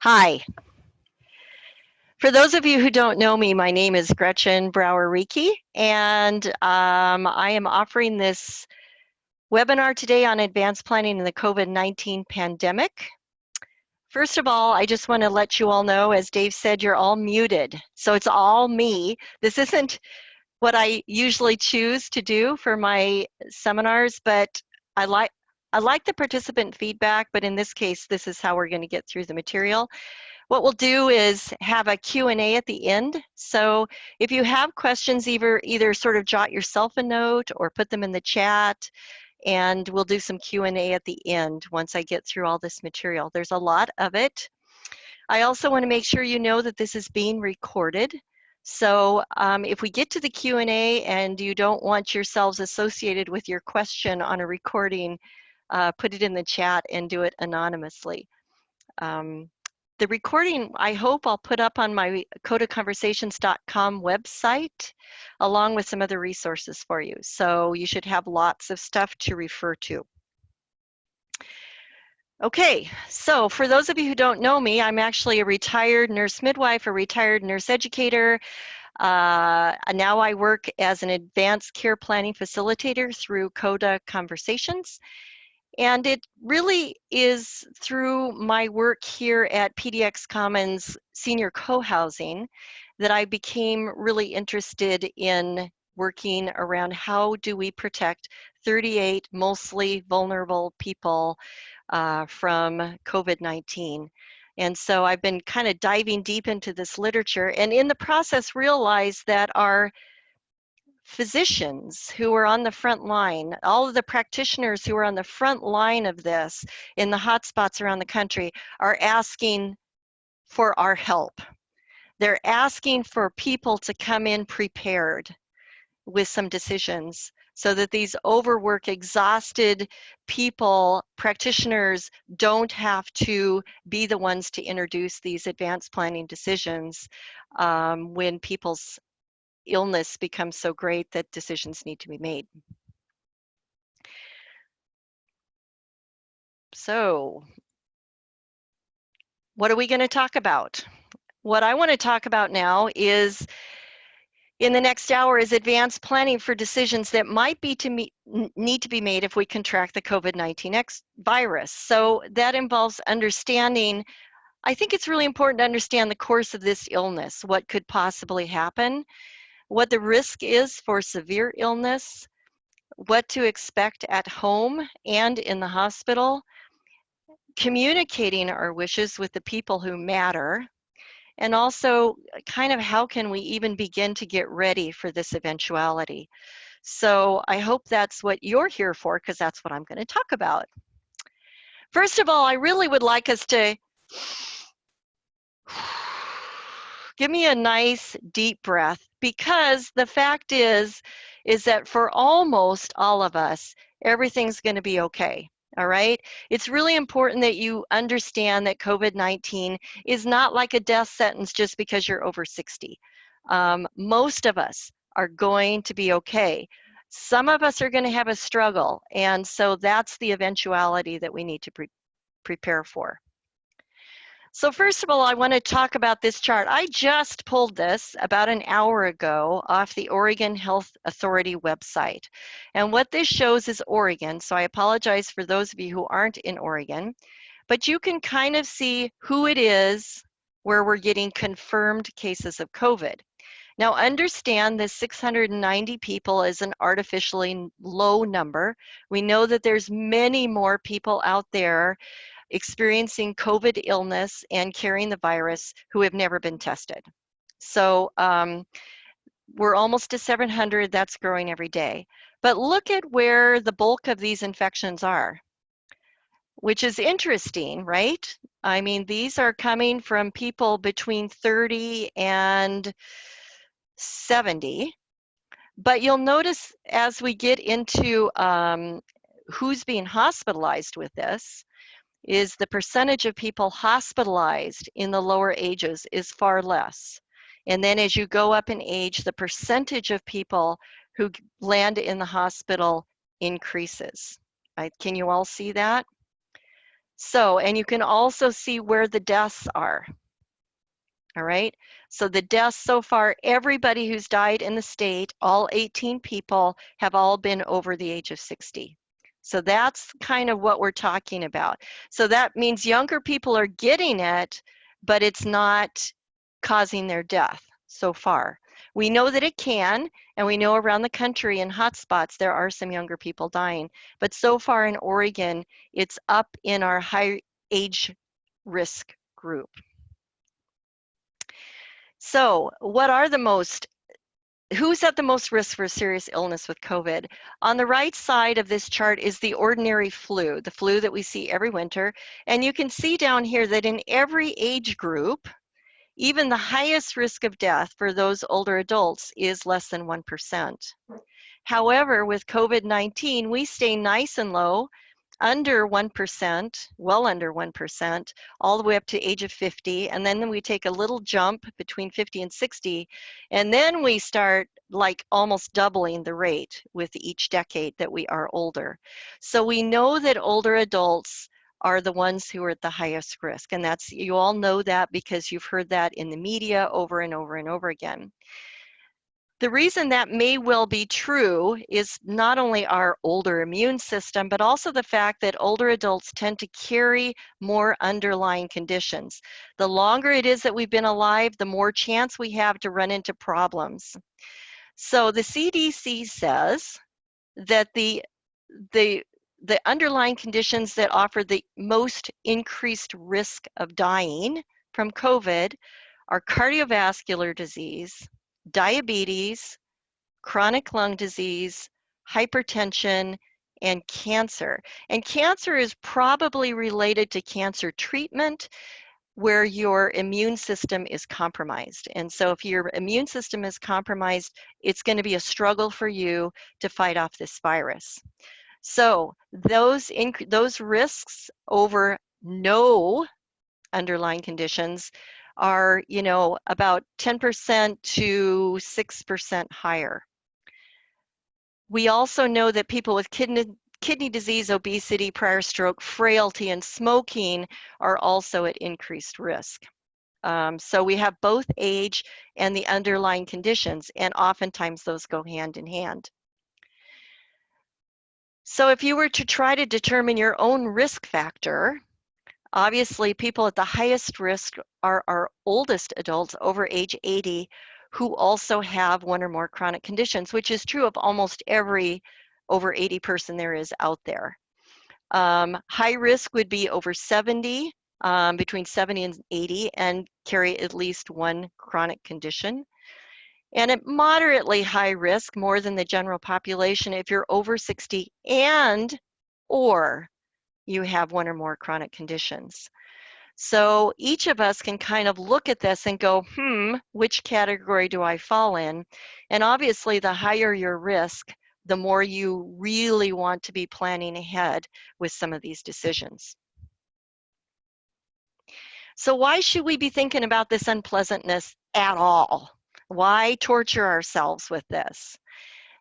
Hi. For those of you who don't know me, my name is Gretchen Brower-Reiki, and I am offering this webinar today on advanced planning in the COVID-19 pandemic. First of all, I just want to let you all know, as Dave said, you're all muted. So it's all me. This isn't what I usually choose to do for my seminars, but I like the participant feedback, but in this case, this is how we're going to get through the material. What we'll do is have a Q&A at the end. So if you have questions, either sort of jot yourself a note or put them in the chat, and we'll do some Q&A at the end once I get through all this material. There's a lot of it. I also want to make sure you know that this is being recorded. So if we get to the Q&A and you don't want yourselves associated with your question on a recording, put it in the chat and do it anonymously. The recording, I hope I'll put up on my codaconversations.com website, along with some other resources for you. So you should have lots of stuff to refer to. Okay, so for those of you who don't know me, I'm actually a retired nurse midwife, a retired nurse educator. Now I work as an advanced care planning facilitator through CODA Conversations. And it really is through my work here at PDX Commons Senior Co-Housing that I became really interested in working around how do we protect 38 mostly vulnerable people from COVID-19. And so I've been kind of diving deep into this literature, and in the process realized that our physicians who are on the front line, all of the practitioners who are on the front line of this in the hotspots around the country are asking for our help. They're asking for people to come in prepared with some decisions so that these overworked, exhausted people, practitioners, don't have to be the ones to introduce these advanced planning decisions when people's illness becomes so great that decisions need to be made. So, what are we going to talk about? What I want to talk about now is, in the next hour, is advanced planning for decisions that might be need to be made if we contract the COVID-19 virus. So that involves understanding, I think it's really important to understand the course of this illness, what could possibly happen, what the risk is for severe illness, what to expect at home and in the hospital, communicating our wishes with the people who matter, and also kind of how can we even begin to get ready for this eventuality. So I hope that's what you're here for, because that's what I'm going to talk about. First of all, I really would like us to give me a nice deep breath, because the fact is that for almost all of us, everything's going to be okay. All right. It's really important that you understand that COVID-19 is not like a death sentence just because you're over 60. Most of us are going to be okay. Some of us are going to have a struggle. And so that's the eventuality that we need to prepare for. So first of all, I want to talk about this chart. I just pulled this about an hour ago off the Oregon Health Authority website. And what this shows is Oregon. So I apologize for those of you who aren't in Oregon, but you can kind of see who it is where we're getting confirmed cases of COVID. Now understand this 690 people is an artificially low number. We know that there's many more people out there experiencing COVID illness and carrying the virus who have never been tested. So we're almost to 700, that's growing every day. But look at where the bulk of these infections are, which is interesting, right? I mean, these are coming from people between 30 and 70. But you'll notice as we get into who's being hospitalized with this, is the percentage of people hospitalized in the lower ages is far less. And then as you go up in age, the percentage of people who land in the hospital increases. Right? Can you all see that? So, and you can also see where the deaths are. All right. So the deaths so far, everybody who's died in the state, all 18 people, have all been over the age of 60. So that's kind of what we're talking about. So that means younger people are getting it, but it's not causing their death so far. We know that it can, and we know around the country in hotspots there are some younger people dying. But so far in Oregon, it's up in our high age risk group. So, who's at the most risk for serious illness with COVID? On the right side of this chart is the ordinary flu, the flu that we see every winter. And you can see down here that in every age group, even the highest risk of death for those older adults is less than 1%. However, with COVID-19, we stay nice and low, under 1%, well under 1%, all the way up to age of 50. And then we take a little jump between 50 and 60. And then we start like almost doubling the rate with each decade that we are older. So we know that older adults are the ones who are at the highest risk. And that's, you all know that because you've heard that in the media over and over and over again. The reason that may well be true is not only our older immune system, but also the fact that older adults tend to carry more underlying conditions. The longer it is that we've been alive, the more chance we have to run into problems. So the CDC says that the underlying conditions that offer the most increased risk of dying from COVID are cardiovascular disease, diabetes, chronic lung disease, hypertension, and cancer. And cancer is probably related to cancer treatment where your immune system is compromised. And so if your immune system is compromised, it's going to be a struggle for you to fight off this virus. So those risks over no underlying conditions are, about 10% to 6% higher. We also know that people with kidney disease, obesity, prior stroke, frailty, and smoking are also at increased risk. So we have both age and the underlying conditions, and oftentimes those go hand in hand. So if you were to try to determine your own risk factor, obviously people at the highest risk are our oldest adults over age 80 who also have one or more chronic conditions, which is true of almost every over 80 person there is out there. High risk would be over 70, between 70 and 80, and carry at least one chronic condition. And at moderately high risk, more than the general population, if you're over 60 or you have one or more chronic conditions. So each of us can kind of look at this and go, which category do I fall in? And obviously, the higher your risk, the more you really want to be planning ahead with some of these decisions. So why should we be thinking about this unpleasantness at all? Why torture ourselves with this?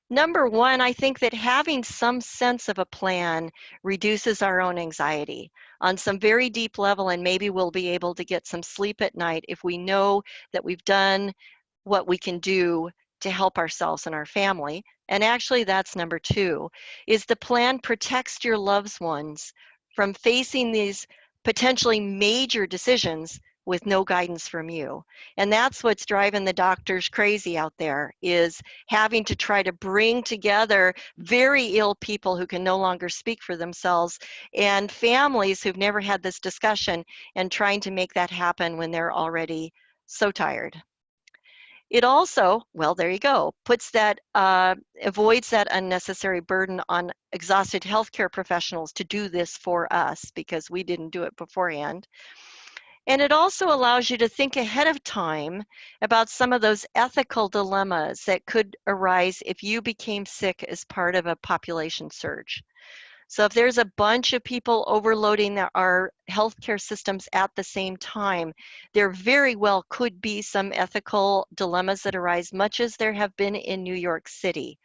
Number one, I think that having some sense of a plan reduces our own anxiety on some very deep level, and maybe we'll be able to get some sleep at night if we know that we've done what we can do to help ourselves and our family. And actually, that's number two, is the plan protects your loved ones from facing these potentially major decisions with no guidance from you. And that's what's driving the doctors crazy out there, is having to try to bring together very ill people who can no longer speak for themselves and families who've never had this discussion and trying to make that happen when they're already so tired. It also, well, there you go, puts that, avoids that unnecessary burden on exhausted healthcare professionals to do this for us because we didn't do it beforehand. And it also allows you to think ahead of time about some of those ethical dilemmas that could arise if you became sick as part of a population surge. So if there's a bunch of people overloading our healthcare systems at the same time, there very well could be some ethical dilemmas that arise, much as there have been in New York City.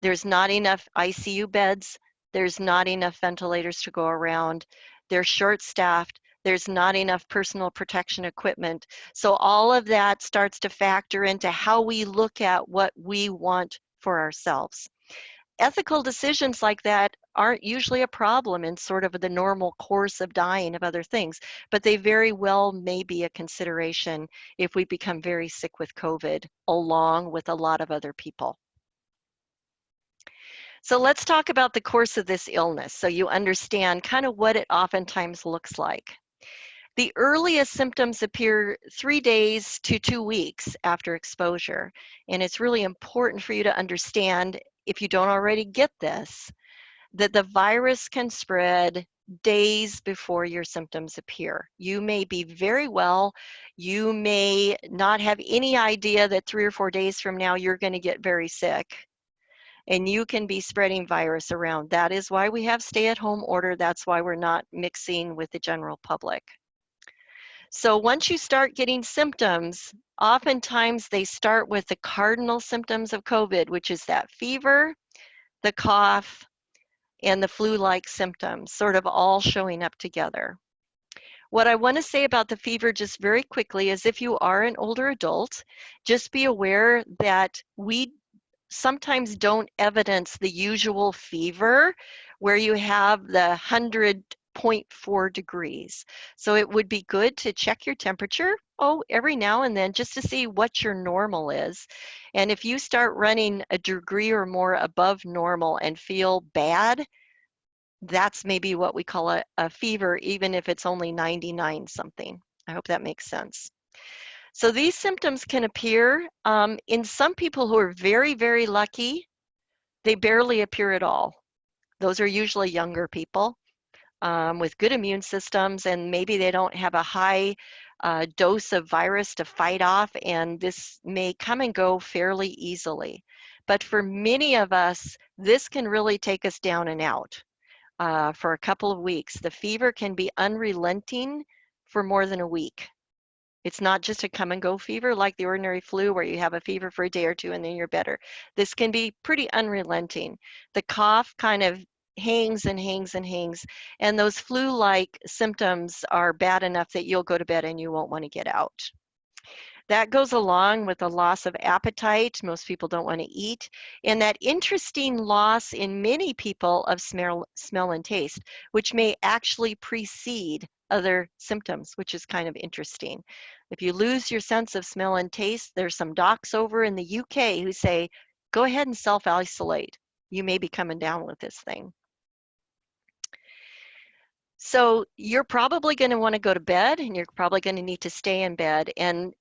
There's not enough ICU beds. There's not enough ventilators to go around. they're short-staffed, there's not enough personal protection equipment. So all of that starts to factor into how we look at what we want for ourselves. Ethical decisions like that aren't usually a problem in sort of the normal course of dying of other things, but they very well may be a consideration if we become very sick with COVID, along with a lot of other people. So let's talk about the course of this illness so you understand kind of what it oftentimes looks like. The earliest symptoms appear 3 days to 2 weeks after exposure, and it's really important for you to understand, if you don't already get this, that the virus can spread days before your symptoms appear. You may be very well, you may not have any idea that 3 or 4 days from now you're going to get very sick, and you can be spreading virus around. That is why we have stay-at-home order. That's why we're not mixing with the general public. So once you start getting symptoms, oftentimes they start with the cardinal symptoms of COVID, which is that fever, the cough, and the flu-like symptoms, sort of all showing up together. What I want to say about the fever just very quickly is, if you are an older adult, just be aware that we sometimes don't evidence the usual fever where you have the 100.4 degrees. So it would be good to check your temperature, every now and then, just to see what your normal is. And if you start running a degree or more above normal and feel bad, that's maybe what we call a fever, even if it's only 99 something. I hope that makes sense. So these symptoms can appear in some people who are very, very lucky. They barely appear at all. Those are usually younger people with good immune systems, and maybe they don't have a high dose of virus to fight off, and this may come and go fairly easily. But for many of us, this can really take us down and out for a couple of weeks. The fever can be unrelenting for more than a week. It's not just a come and go fever like the ordinary flu where you have a fever for a day or two and then you're better. This can be pretty unrelenting. The cough kind of hangs and hangs and hangs, and those flu-like symptoms are bad enough that you'll go to bed and you won't want to get out. That goes along with a loss of appetite. Most people don't want to eat. And that interesting loss in many people of smell and taste, which may actually precede other symptoms, which is kind of interesting. If you lose your sense of smell and taste, there's some docs over in the UK who say, go ahead and self-isolate. You may be coming down with this thing. So you're probably going to want to go to bed, and you're probably going to need to stay in bed. And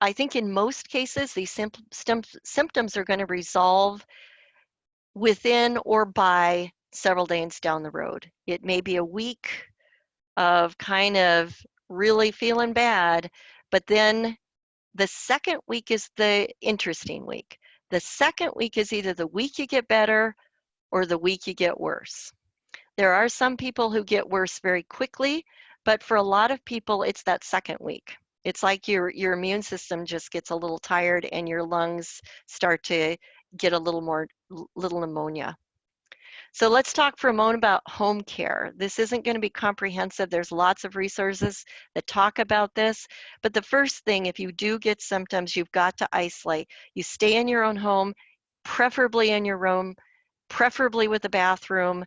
I think in most cases, these symptoms are going to resolve within or by several days down the road. It may be a week of kind of really feeling bad, but then the second week is the interesting week. The second week is either the week you get better or the week you get worse. There are some people who get worse very quickly, but for a lot of people, it's that second week. It's like your immune system just gets a little tired and your lungs start to get a little pneumonia. So let's talk for a moment about home care. This isn't going to be comprehensive. There's lots of resources that talk about this. But the first thing, if you do get symptoms, you've got to isolate. You stay in your own home, preferably in your room, preferably with a bathroom,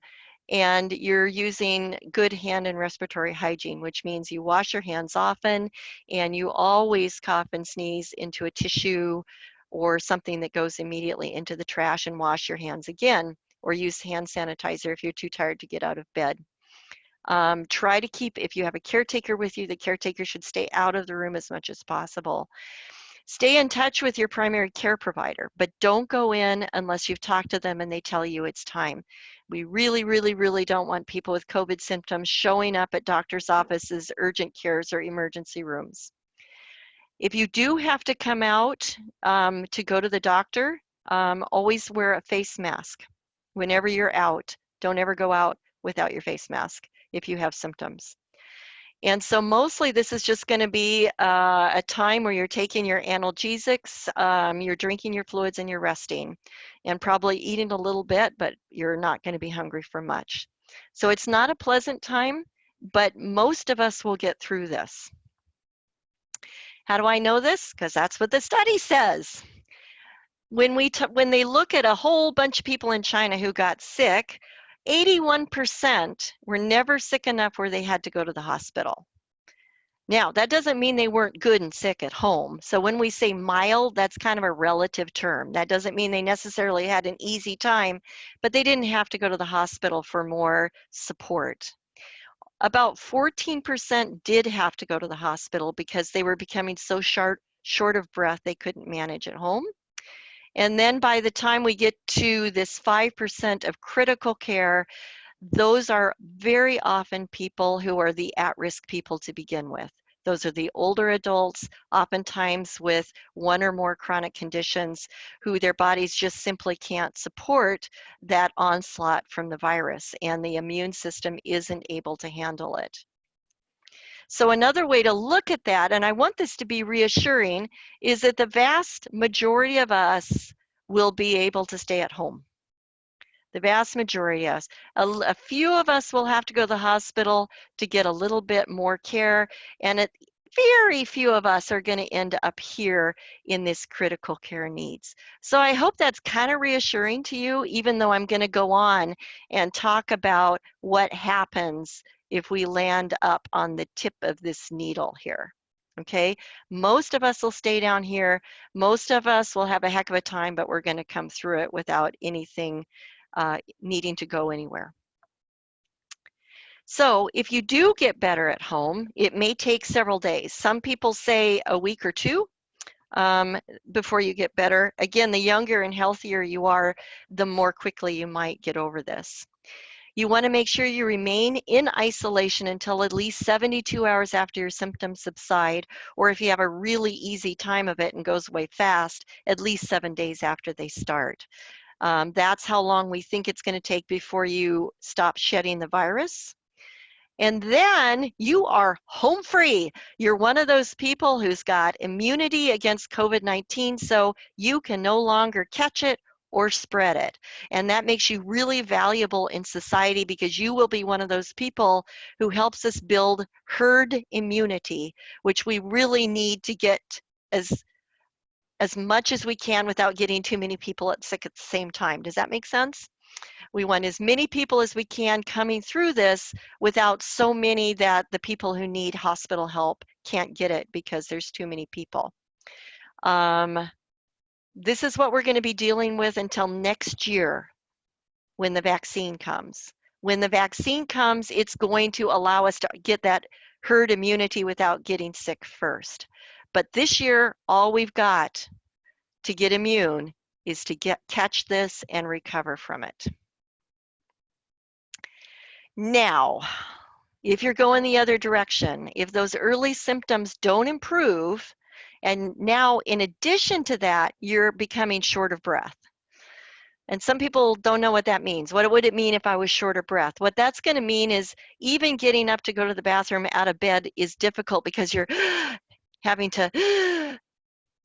and you're using good hand and respiratory hygiene, which means you wash your hands often and you always cough and sneeze into a tissue or something that goes immediately into the trash, and wash your hands again, or use hand sanitizer if you're too tired to get out of bed. Try to keep, if you have a caretaker with you, the caretaker should stay out of the room as much as possible. Stay in touch with your primary care provider, but don't go in unless you've talked to them and they tell you it's time. We really, really, really don't want people with COVID symptoms showing up at doctor's offices, urgent cares, or emergency rooms. If you do have to come out to go to the doctor, always wear a face mask. Whenever you're out, don't ever go out without your face mask if you have symptoms. And so mostly this is just going to be a time where you're taking your analgesics, you're drinking your fluids, and you're resting, and probably eating a little bit, but you're not going to be hungry for much. So it's not a pleasant time, but most of us will get through this. How do I know this? Because that's what the study says. When they look at a whole bunch of people in China who got sick, 81% were never sick enough where they had to go to the hospital. Now, that doesn't mean they weren't good and sick at home. So when we say mild, that's kind of a relative term. That doesn't mean they necessarily had an easy time, but they didn't have to go to the hospital for more support. About 14% did have to go to the hospital because they were becoming so short of breath they couldn't manage at home. And then by the time we get to this 5% of critical care, those are very often people who are the at-risk people to begin with. Those are the older adults, oftentimes with one or more chronic conditions, who their bodies just simply can't support that onslaught from the virus, and the immune system isn't able to handle it. So another way to look at that, and I want this to be reassuring, is that the vast majority of us will be able to stay at home. The vast majority of us. A few of us will have to go to the hospital to get a little bit more care, and very few of us are going to end up here in this critical care needs. So I hope that's kind of reassuring to you, even though I'm going to go on and talk about what happens if we land up on the tip of this needle here. Okay, most of us will stay down here. Most of us will have a heck of a time, but we're going to come through it without anything needing to go anywhere. So if you do get better at home, it may take several days. Some people say a week or two before you get better. Again, the younger and healthier you are, the more quickly you might get over this. You want to make sure you remain in isolation until at least 72 hours after your symptoms subside, or if you have a really easy time of it and goes away fast, at least 7 days after they start. That's how long we think it's going to take before you stop shedding the virus. And then you are home free. You're one of those people who's got immunity against COVID-19, so you can no longer catch it or spread it. And that makes you really valuable in society because you will be one of those people who helps us build herd immunity, which we really need to get as much as we can without getting too many people sick at the same time. Does that make sense? We want as many people as we can coming through this without so many that the people who need hospital help can't get it because there's too many people. This is what we're going to be dealing with until next year when the vaccine comes. When the vaccine comes, it's going to allow us to get that herd immunity without getting sick first. But this year, all we've got to get immune is to catch this and recover from it. Now, if you're going the other direction, if those early symptoms don't improve, and now in addition to that, you're becoming short of breath. And some people don't know what that means. What would it mean if I was short of breath? What that's going to mean is even getting up to go to the bathroom out of bed is difficult because you're having to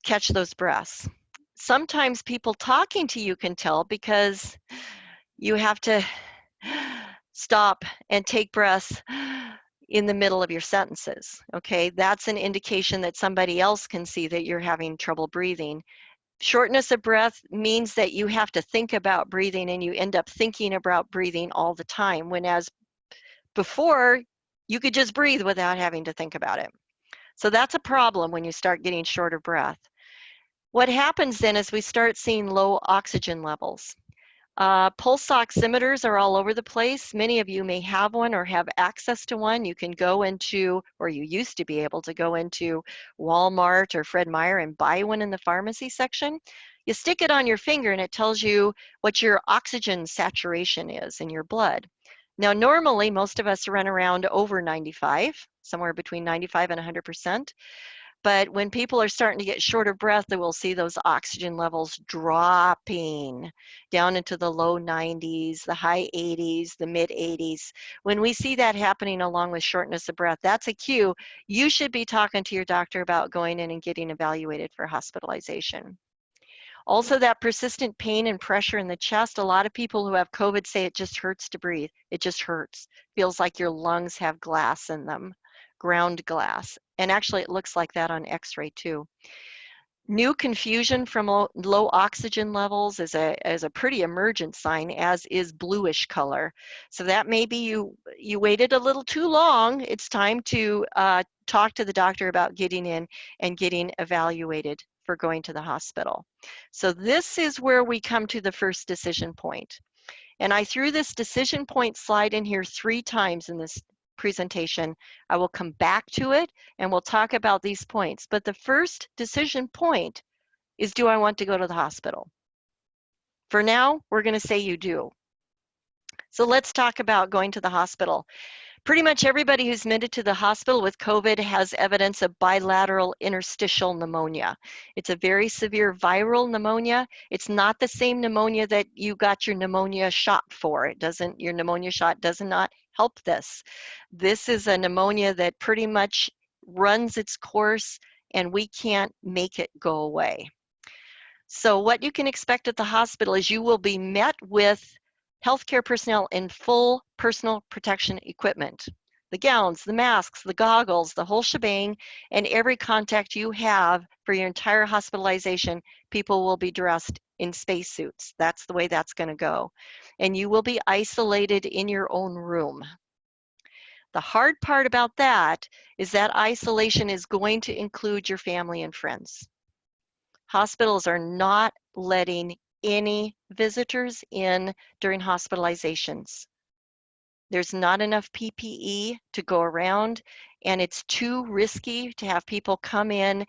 catch those breaths. Sometimes people talking to you can tell because you have to stop and take breaths in the middle of your sentences. Okay, that's an indication that somebody else can see that you're having trouble breathing. Shortness of breath means that you have to think about breathing and you end up thinking about breathing all the time, when as before, you could just breathe without having to think about it. So that's a problem when you start getting short of breath. What happens then is we start seeing low oxygen levels. Pulse oximeters are all over the place. Many of you may have one or have access to one. You can go into, or you used to be able to go into Walmart or Fred Meyer and buy one in the pharmacy section. You stick it on your finger and it tells you what your oxygen saturation is in your blood. Now, normally, most of us run around over 95, somewhere between 95 and 100%. But when people are starting to get short of breath, they will see those oxygen levels dropping down into the low 90s, the high 80s, the mid 80s. When we see that happening along with shortness of breath, that's a cue. You should be talking to your doctor about going in and getting evaluated for hospitalization. Also, that persistent pain and pressure in the chest. A lot of people who have COVID say it just hurts to breathe. It just hurts. Feels like your lungs have glass in them, ground glass. And actually, it looks like that on X-ray too. New confusion from low oxygen levels is a pretty emergent sign, as is bluish color. So that may be you waited a little too long. It's time to talk to the doctor about getting in and getting evaluated for going to the hospital. So this is where we come to the first decision point. And I threw this decision point slide in here 3 times in this presentation. I will come back to it and we'll talk about these points. But the first decision point is, do I want to go to the hospital? For now, we're going to say you do. So let's talk about going to the hospital. Pretty much everybody who's admitted to the hospital with COVID has evidence of bilateral interstitial pneumonia. It's a very severe viral pneumonia. It's not the same pneumonia that you got your pneumonia shot for. Your pneumonia shot does not help this. This is a pneumonia that pretty much runs its course and we can't make it go away. So what you can expect at the hospital is you will be met with healthcare personnel in full personal protection equipment. The gowns, the masks, the goggles, the whole shebang, and every contact you have for your entire hospitalization, people will be dressed in spacesuits. That's the way that's going to go. And you will be isolated in your own room. The hard part about that is that isolation is going to include your family and friends. Hospitals are not letting any visitors in during hospitalizations. There's not enough PPE to go around, and it's too risky to have people come in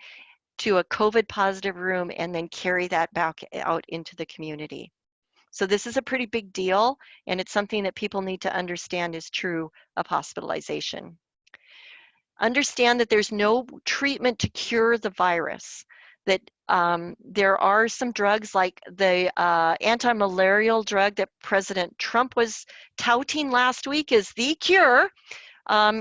to a COVID positive room and then carry that back out into the community. So this is a pretty big deal, and it's something that people need to understand is true of hospitalization. Understand that there's no treatment to cure the virus, that there are some drugs like the anti-malarial drug that President Trump was touting last week is the cure,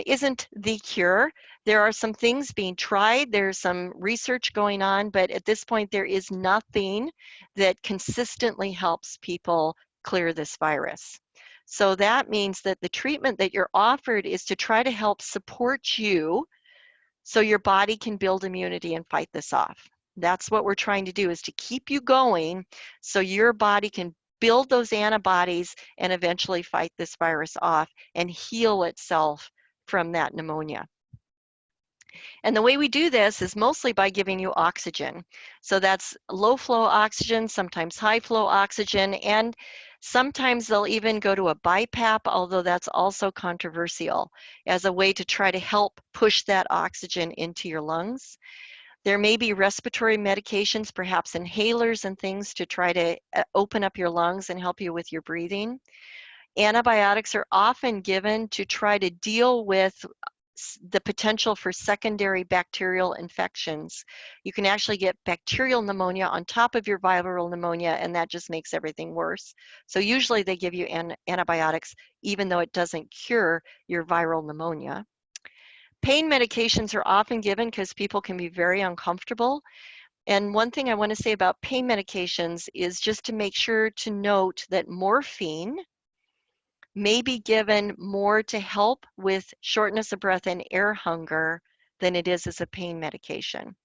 isn't the cure. There are some things being tried, there's some research going on, but at this point there is nothing that consistently helps people clear this virus. So that means that the treatment that you're offered is to try to help support you so your body can build immunity and fight this off. That's what we're trying to do, is to keep you going so your body can build those antibodies and eventually fight this virus off and heal itself from that pneumonia. And the way we do this is mostly by giving you oxygen. So that's low flow oxygen, sometimes high flow oxygen, and sometimes they'll even go to a BiPAP, although that's also controversial, as a way to try to help push that oxygen into your lungs. There may be respiratory medications, perhaps inhalers and things to try to open up your lungs and help you with your breathing. Antibiotics are often given to try to deal with the potential for secondary bacterial infections. You can actually get bacterial pneumonia on top of your viral pneumonia, and that just makes everything worse. So usually they give you antibiotics even though it doesn't cure your viral pneumonia. Pain medications are often given because people can be very uncomfortable. And one thing I want to say about pain medications is just to make sure to note that morphine may be given more to help with shortness of breath and air hunger than it is as a pain medication.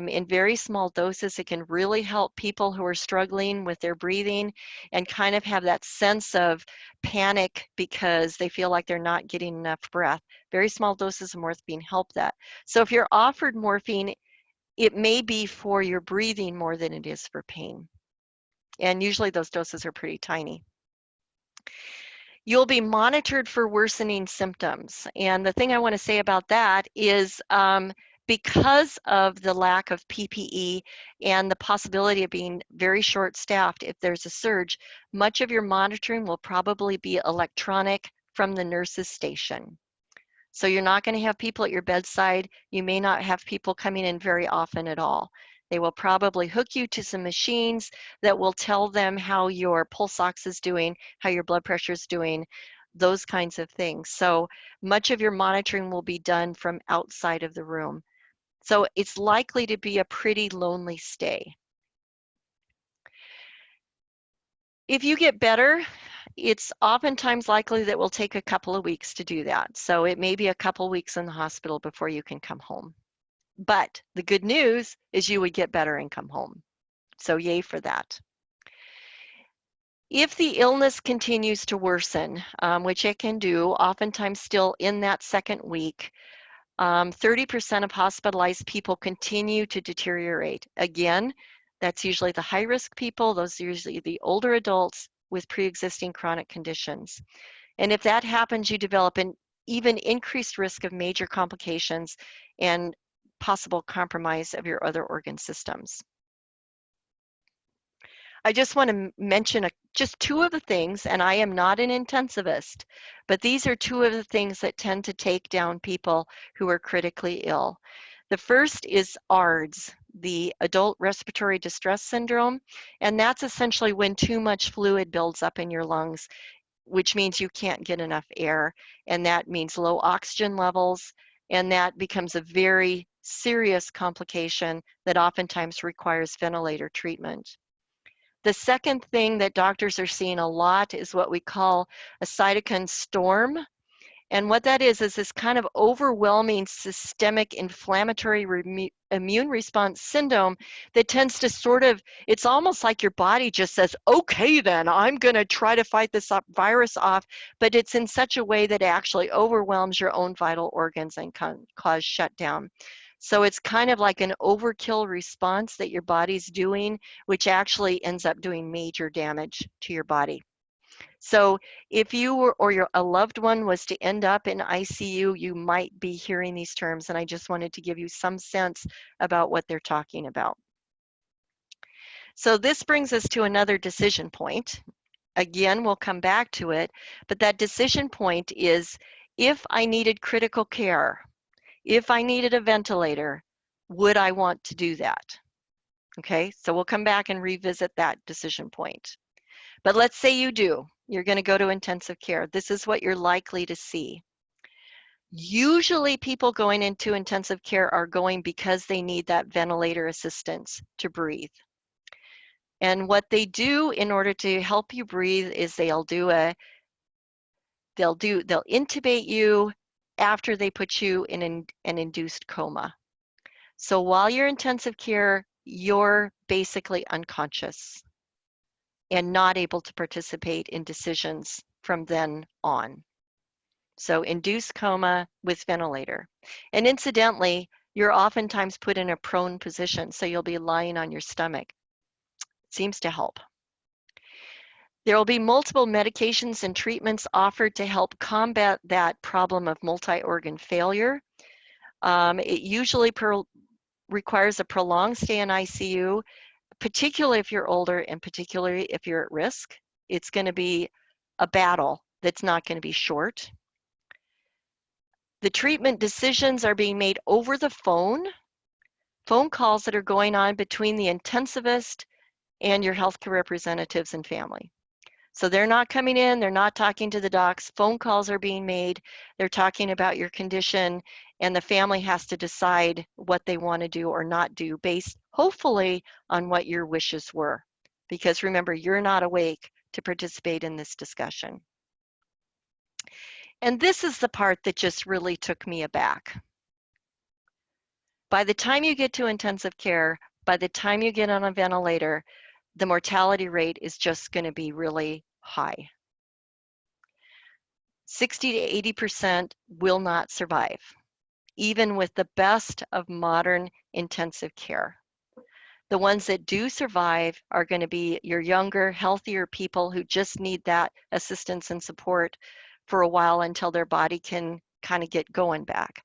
In very small doses, it can really help people who are struggling with their breathing and kind of have that sense of panic because they feel like they're not getting enough breath. Very small doses of morphine help that. So if you're offered morphine, it may be for your breathing more than it is for pain. And usually those doses are pretty tiny. You'll be monitored for worsening symptoms. And the thing I want to say about that is because of the lack of PPE and the possibility of being very short-staffed if there's a surge, much of your monitoring will probably be electronic from the nurse's station. So you're not going to have people at your bedside. You may not have people coming in very often at all. They will probably hook you to some machines that will tell them how your pulse ox is doing, how your blood pressure is doing, those kinds of things. So much of your monitoring will be done from outside of the room. So it's likely to be a pretty lonely stay. If you get better, it's oftentimes likely that it will take a couple of weeks to do that. So it may be a couple weeks in the hospital before you can come home. But the good news is you would get better and come home. So yay for that. If the illness continues to worsen, which it can do, oftentimes still in that second week, 30% of hospitalized people continue to deteriorate. Again, that's usually the high-risk people. Those are usually the older adults with pre-existing chronic conditions. And if that happens, you develop an even increased risk of major complications and possible compromise of your other organ systems. I just want to mention just two of the things, and I am not an intensivist, but these are two of the things that tend to take down people who are critically ill. The first is ARDS, the Adult Respiratory Distress Syndrome, and that's essentially when too much fluid builds up in your lungs, which means you can't get enough air, and that means low oxygen levels, and that becomes a very serious complication that oftentimes requires ventilator treatment. The second thing that doctors are seeing a lot is what we call a cytokine storm. And what that is this kind of overwhelming systemic inflammatory immune response syndrome that tends to sort of, it's almost like your body just says, okay, then I'm going to try to fight this virus off, but it's in such a way that it actually overwhelms your own vital organs and can cause shutdown. So it's kind of like an overkill response that your body's doing, which actually ends up doing major damage to your body. So if you were, or a loved one was to end up in ICU, you might be hearing these terms, and I just wanted to give you some sense about what they're talking about. So this brings us to another decision point. Again, we'll come back to it, but that decision point is if I needed critical care, if I needed a ventilator, would I want to do that? Okay, so we'll come back and revisit that decision point. But let's say you do. You're going to go to intensive care. This is what you're likely to see. Usually people going into intensive care are going because they need that ventilator assistance to breathe. And what they do in order to help you breathe is they'll intubate you after they put you in an induced coma. So while you're in intensive care, you're basically unconscious and not able to participate in decisions from then on. So induced coma with ventilator. And incidentally, you're oftentimes put in a prone position, so you'll be lying on your stomach. It seems to help. There will be multiple medications and treatments offered to help combat that problem of multi-organ failure. It usually requires a prolonged stay in ICU, particularly if you're older and particularly if you're at risk. It's going to be a battle that's not going to be short. The treatment decisions are being made over the phone calls that are going on between the intensivist and your healthcare representatives and family. So they're not coming in, they're not talking to the docs, phone calls are being made, they're talking about your condition, and the family has to decide what they want to do or not do based, hopefully, on what your wishes were. Because remember, you're not awake to participate in this discussion. And this is the part that just really took me aback. By the time you get to intensive care, by the time you get on a ventilator, the mortality rate is just going to be really high. 60 to 80% will not survive, even with the best of modern intensive care. The ones that do survive are going to be your younger, healthier people who just need that assistance and support for a while until their body can kind of get going back.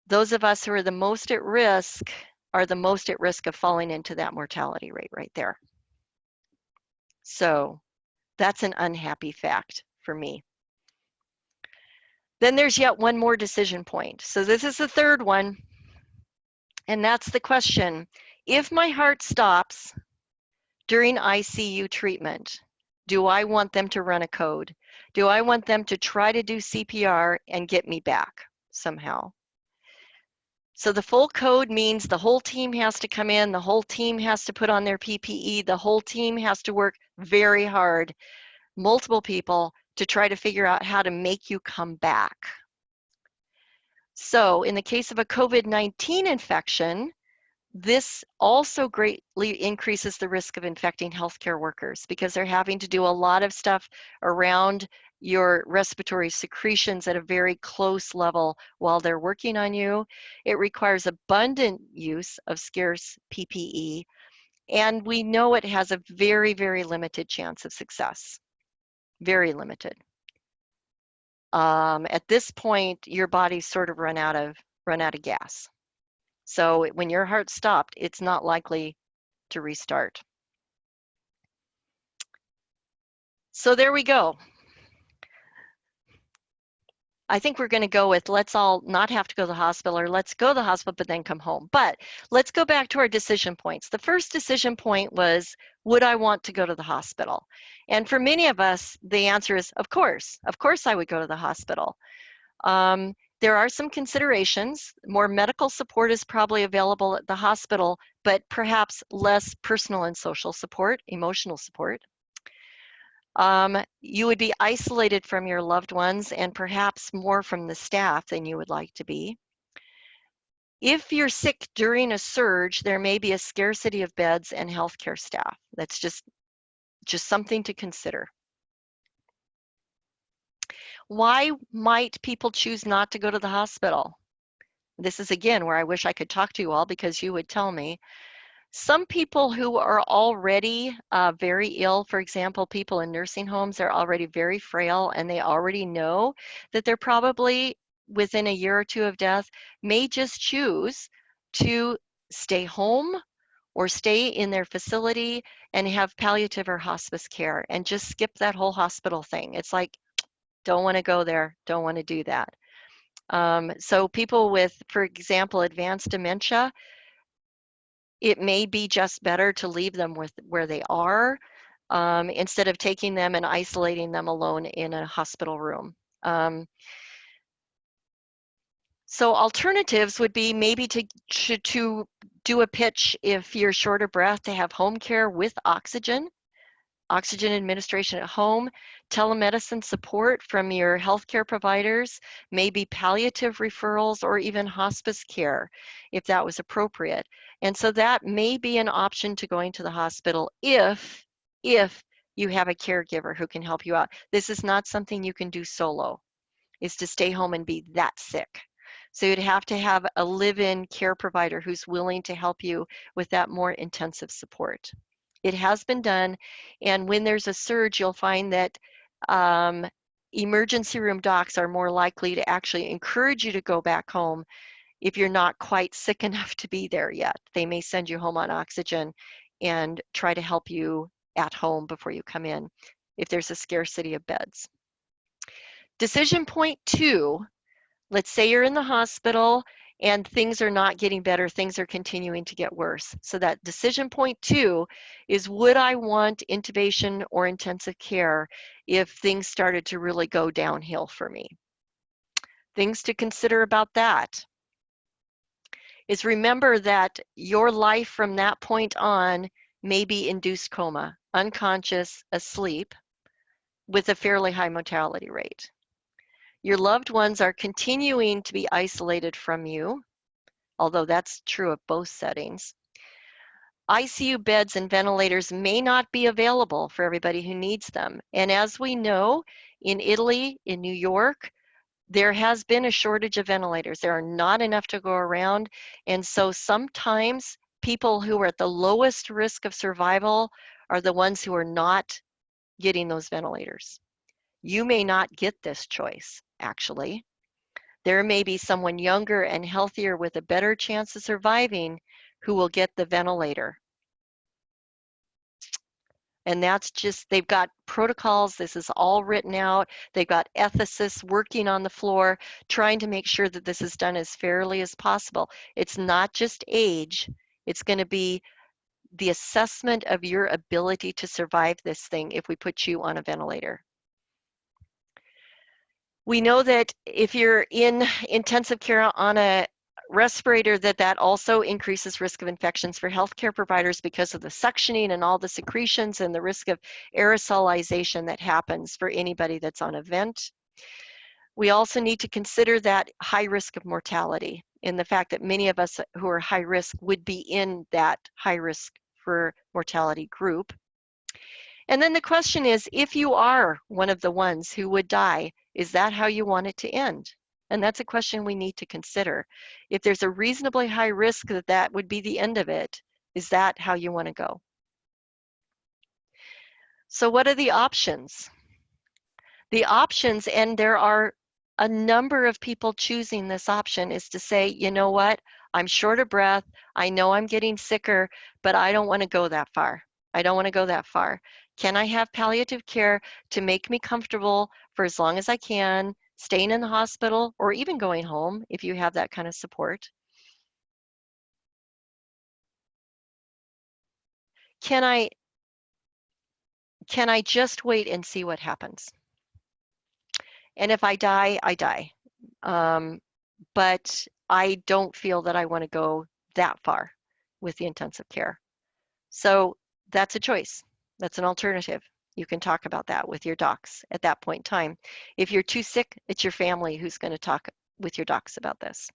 Those of us who are the most at risk are the most at risk of falling into that mortality rate right there. So that's an unhappy fact for me. Then there's yet one more decision point. So this is the third one, and that's the question. If my heart stops during ICU treatment, do I want them to run a code? Do I want them to try to do CPR and get me back somehow? So the full code means the whole team has to come in, the whole team has to put on their PPE, the whole team has to work very hard, multiple people, to try to figure out how to make you come back. So in the case of a COVID-19 infection, this also greatly increases the risk of infecting healthcare workers because they're having to do a lot of stuff around your respiratory secretions at a very close level while they're working on you. It requires abundant use of scarce PPE, and we know it has a very, very limited chance of success. Very limited. At this point, your body's sort of run out of gas. So when your heart stopped, it's not likely to restart. So there we go. I think we're going to go with let's all not have to go to the hospital, or let's go to the hospital but then come home. But let's go back to our decision points. The first decision point was, would I want to go to the hospital? And for many of us, the answer is, of course I would go to the hospital. There are some considerations. More medical support is probably available at the hospital, but perhaps less personal and social support, emotional support. You would be isolated from your loved ones and perhaps more from the staff than you would like to be. If you're sick during a surge, there may be a scarcity of beds and healthcare staff. That's just something to consider. Why might people choose not to go to the hospital? This is again where I wish I could talk to you all, because you would tell me. Some people who are already very ill, for example, people in nursing homes, are already very frail and they already know that they're probably within a year or two of death, may just choose to stay home or stay in their facility and have palliative or hospice care and just skip that whole hospital thing. It's like, don't want to go there, don't want to do that. So people with, for example, advanced dementia, it may be just better to leave them with where they are instead of taking them and isolating them alone in a hospital room. So alternatives would be maybe to do a pitch, if you're short of breath, to have home care with oxygen administration at home, telemedicine support from your healthcare providers, maybe palliative referrals, or even hospice care if that was appropriate. And so that may be an option to going to the hospital if you have a caregiver who can help you out. This is not something you can do solo, is to stay home and be that sick. So you'd have to have a live-in care provider who's willing to help you with that more intensive support. It has been done, and when there's a surge, you'll find that emergency room docs are more likely to actually encourage you to go back home if you're not quite sick enough to be there yet. They may send you home on oxygen and try to help you at home before you come in if there's a scarcity of beds. Decision point 2, let's say you're in the hospital and things are not getting better, things are continuing to get worse. So that decision point 2 is, would I want intubation or intensive care if things started to really go downhill for me? Things to consider about that is, remember that your life from that point on may be induced coma, unconscious, asleep, with a fairly high mortality rate. Your loved ones are continuing to be isolated from you, although that's true of both settings. ICU beds and ventilators may not be available for everybody who needs them. And as we know, in Italy, in New York, there has been a shortage of ventilators. There are not enough to go around. And so sometimes people who are at the lowest risk of survival are the ones who are not getting those ventilators. You may not get this choice, actually. There may be someone younger and healthier with a better chance of surviving who will get the ventilator. And that's just, they've got protocols, this is all written out. They've got ethicists working on the floor, trying to make sure that this is done as fairly as possible. It's not just age, it's going to be the assessment of your ability to survive this thing if we put you on a ventilator. We know that if you're in intensive care on a respirator, that also increases risk of infections for healthcare providers because of the suctioning and all the secretions and the risk of aerosolization that happens for anybody that's on a vent. We also need to consider that high risk of mortality and the fact that many of us who are high risk would be in that high risk for mortality group. And then the question is, if you are one of the ones who would die, is that how you want it to end? And that's a question we need to consider. If there's a reasonably high risk that that would be the end of it, is that how you want to go? So what are the options? The options, and there are a number of people choosing this option, is to say, you know what, I'm short of breath, I know I'm getting sicker, but I don't want to go that far. I don't want to go that far. Can I have palliative care to make me comfortable for as long as I can, staying in the hospital or even going home if you have that kind of support? Can I just wait and see what happens? And if I die, I die. But I don't feel that I want to go that far with the intensive care. So that's a choice. That's an alternative. You can talk about that with your docs at that point in time. If you're too sick, it's your family who's going to talk with your docs about this.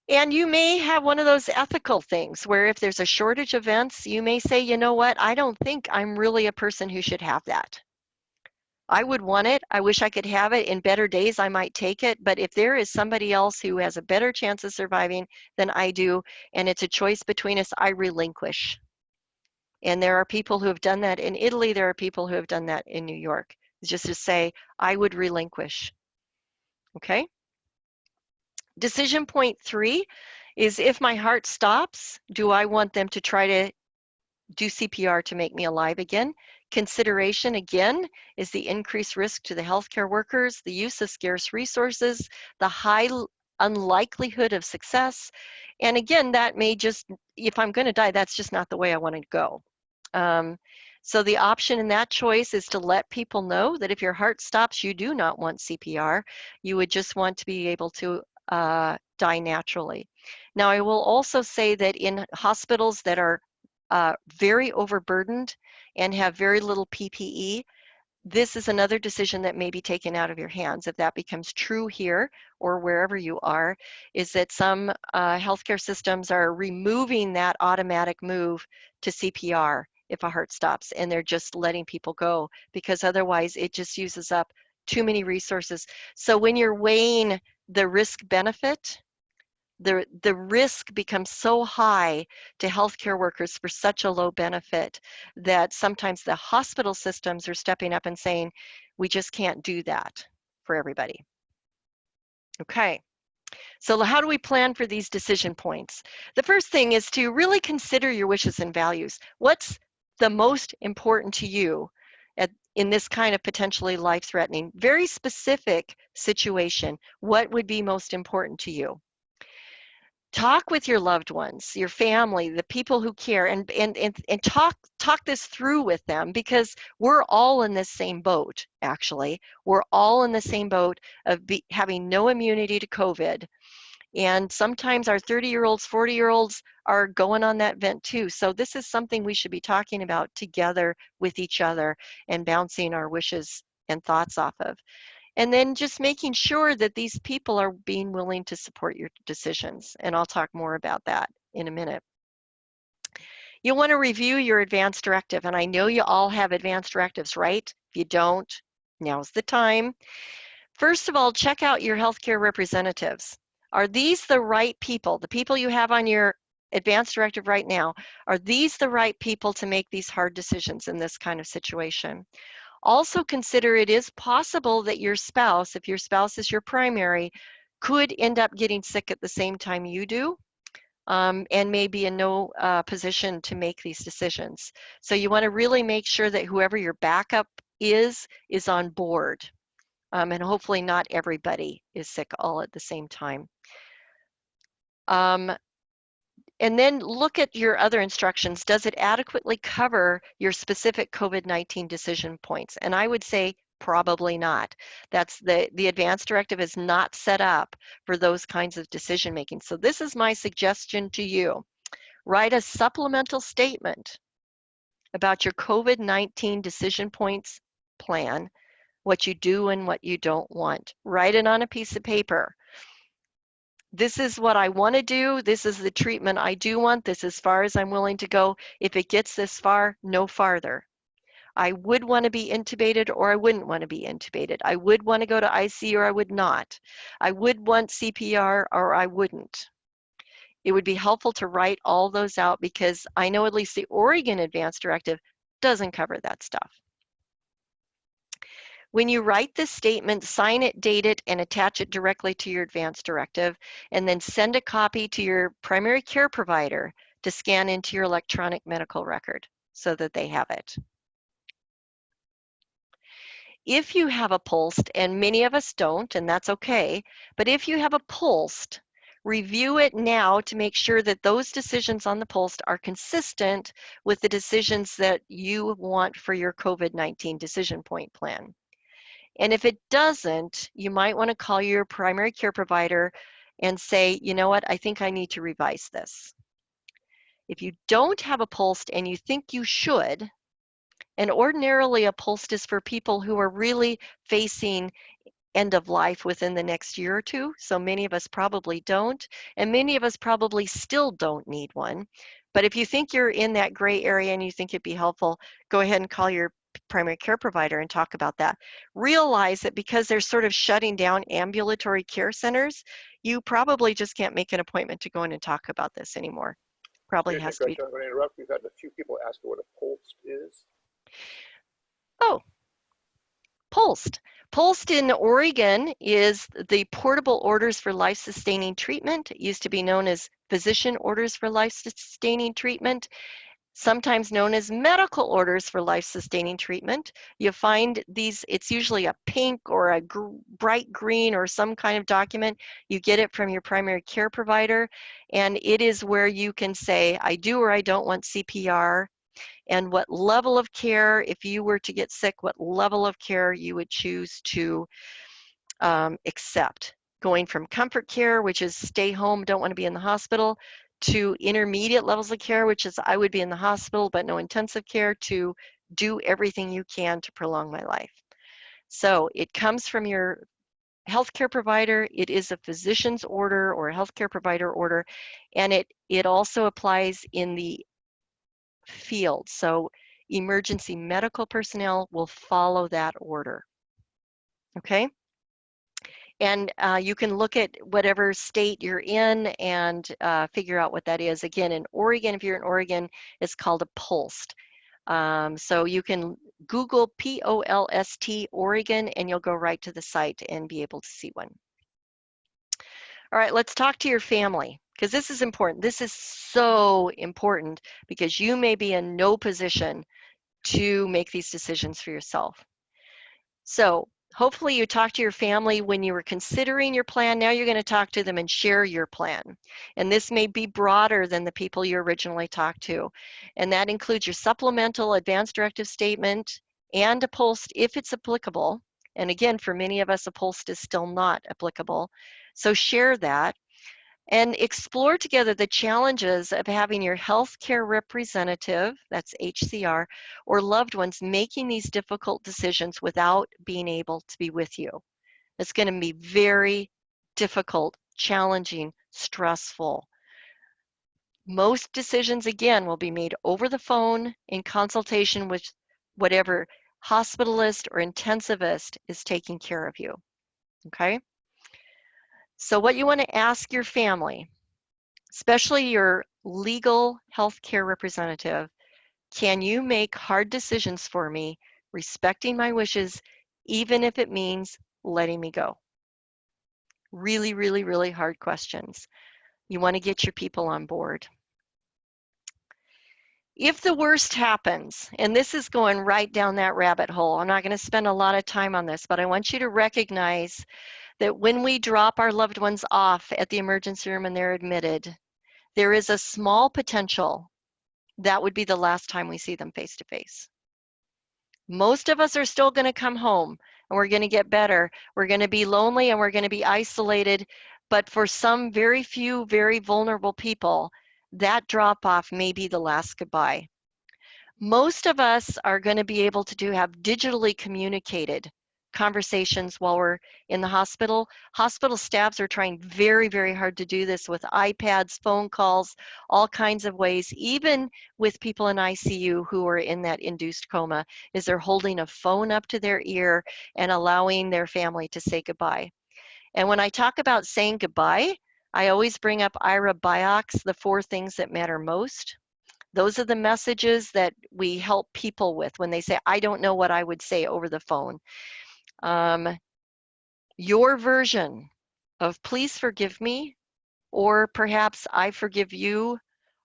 And you may have one of those ethical things where if there's a shortage of vents, you may say, you know what, I don't think I'm really a person who should have that. I would want it. I wish I could have it. In better days, I might take it. But if there is somebody else who has a better chance of surviving than I do, and it's a choice between us, I relinquish. And there are people who have done that in Italy. There are people who have done that in New York. It's just to say, I would relinquish. Okay? Decision point 3 is, if my heart stops, do I want them to try to do CPR to make me alive again? Consideration, again, is the increased risk to the healthcare workers, the use of scarce resources, the high unlikelihood of success. And again, that may just, if I'm going to die, that's just not the way I want to go. So the option in that choice is to let people know that if your heart stops, you do not want CPR. You would just want to be able to die naturally. Now, I will also say that in hospitals that are very overburdened and have very little PPE, this is another decision that may be taken out of your hands if that becomes true here or wherever you are, is that some healthcare systems are removing that automatic move to CPR if a heart stops, and they're just letting people go because otherwise it just uses up too many resources. So when you're weighing the risk benefit, the risk becomes so high to healthcare workers for such a low benefit that sometimes the hospital systems are stepping up and saying, we just can't do that for everybody. Okay, so how do we plan for these decision points? The first thing is to really consider your wishes and values. What's the most important to you in this kind of potentially life-threatening, very specific situation? What would be most important to you? Talk with your loved ones, your family, the people who care, and talk this through with them, because we're all in this same boat, actually. We're all in the same boat of having no immunity to COVID. And sometimes our 30-year-olds, 40-year-olds are going on that vent too. So this is something we should be talking about together with each other and bouncing our wishes and thoughts off of. And then just making sure that these people are being willing to support your decisions. And I'll talk more about that in a minute. You want to review your Advance Directive. And I know you all have Advance Directives, right? If you don't, now's the time. First of all, check out your healthcare representatives. Are these the right people? The people you have on your Advance Directive right now, are these the right people to make these hard decisions in this kind of situation? Also consider it is possible that your spouse, if your spouse is your primary, could end up getting sick at the same time you do, and may be in no position to make these decisions. So you want to really make sure that whoever your backup is on board. And hopefully not everybody is sick all at the same time. And then look at your other instructions. Does it adequately cover your specific COVID-19 decision points? And I would say Probably not. That's the Advance Directive is not set up for those kinds of decision making. So this is my suggestion to you. Write a supplemental statement about your COVID-19 decision points plan, what you do and what you don't want. Write it on a piece of paper. This is what I want to do. This is the treatment I do want. This is as far as I'm willing to go. If it gets this far, no farther. I would want to be intubated or I wouldn't want to be intubated. I would want to go to IC or I would not. I would want CPR or I wouldn't. It would be helpful to write all those out because I know at least the Oregon Advance Directive doesn't cover that stuff. When you write this statement, sign it, date it, and attach it directly to your Advance Directive, and then send a copy to your primary care provider to scan into your electronic medical record so that they have it. If you have a POLST, and many of us don't, and that's okay, but if you have a POLST, review it now to make sure that those decisions on the POLST are consistent with the decisions that you want for your COVID-19 decision point plan. And if it doesn't, you might want to call your primary care provider and say, you know what, I think I need to revise this. If you don't have a POLST and you think you should, and ordinarily a POLST is for people who are really facing end of life within the next year or two. So many of us probably don't, and many of us probably still don't need one. But if you think you're in that gray area and you think it'd be helpful, go ahead and call your primary care provider and talk about that. Realize that because they're sort of shutting down ambulatory care centers, you probably just can't make an appointment to go in and talk about this anymore. Probably has to be. I'm going to interrupt. We've had a few people ask what a POLST is. Oh, POLST. POLST in Oregon is the Portable Orders for Life-Sustaining Treatment. It used to be known as Physician Orders for Life-Sustaining Treatment, sometimes known as Medical Orders for Life-Sustaining Treatment. You find these, it's usually a pink or a bright green or some kind of document. You get it from your primary care provider, and it is where you can say, I do or I don't want CPR, and what level of care, if you were to get sick, what level of care you would choose to accept. Going from comfort care, which is stay home, don't want to be in the hospital, to intermediate levels of care, which is I would be in the hospital but no intensive care, to do everything you can to prolong my life. So it comes from your healthcare provider. It is a physician's order or a healthcare provider order, and it also applies in the field. So emergency medical personnel will follow that order. Okay? And you can look at whatever state you're in and figure out what that is. Again, in Oregon, if you're in Oregon, it's called a POLST. So you can Google POLST Oregon and you'll go right to the site and be able to see one. All right, let's talk to your family because this is important. This is so important because you may be in no position to make these decisions for yourself. So hopefully you talked to your family when you were considering your plan. Now you're going to talk to them and share your plan. And this may be broader than the people you originally talked to. And that includes your supplemental Advance Directive statement and a POLST if it's applicable. And again, for many of us, a POLST is still not applicable. So share that and explore together the challenges of having your healthcare representative, that's HCR, or loved ones making these difficult decisions without being able to be with you. It's going to be very difficult, challenging, stressful. Most decisions, again, will be made over the phone in consultation with whatever hospitalist or intensivist is taking care of you, okay? So what you want to ask your family, especially your legal healthcare representative, can you make hard decisions for me, respecting my wishes, even if it means letting me go? Really, really, really hard questions. You want to get your people on board. If the worst happens, and this is going right down that rabbit hole, I'm not going to spend a lot of time on this, but I want you to recognize that when we drop our loved ones off at the emergency room and they're admitted, there is a small potential that would be the last time we see them face to face. Most of us are still going to come home. and we're going to get better. We're going to be lonely and we're going to be isolated. But for some very few, very vulnerable people, that drop off may be the last goodbye. Most of us are going to be able to have digitally communicated conversations while we're in the hospital. Hospital staffs are trying very, very hard to do this with iPads, phone calls, all kinds of ways, even with people in ICU who are in that induced coma, is they're holding a phone up to their ear and allowing their family to say goodbye. And when I talk about saying goodbye, I always bring up Ira Byock's The Four Things That Matter Most. Those are the messages that we help people with when they say, I don't know what I would say over the phone. Your version of please forgive me, or perhaps I forgive you,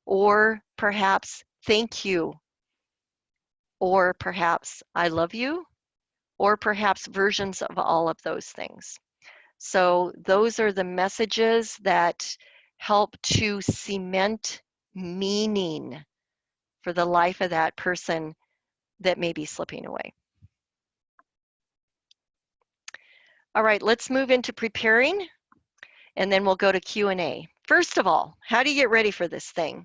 or perhaps thank you, or perhaps I love you, or perhaps versions of all of those things. So those are the messages that help to cement meaning for the life of that person that may be slipping away. All right, let's move into preparing, and then we'll go to Q&A. First of all, how do you get ready for this thing?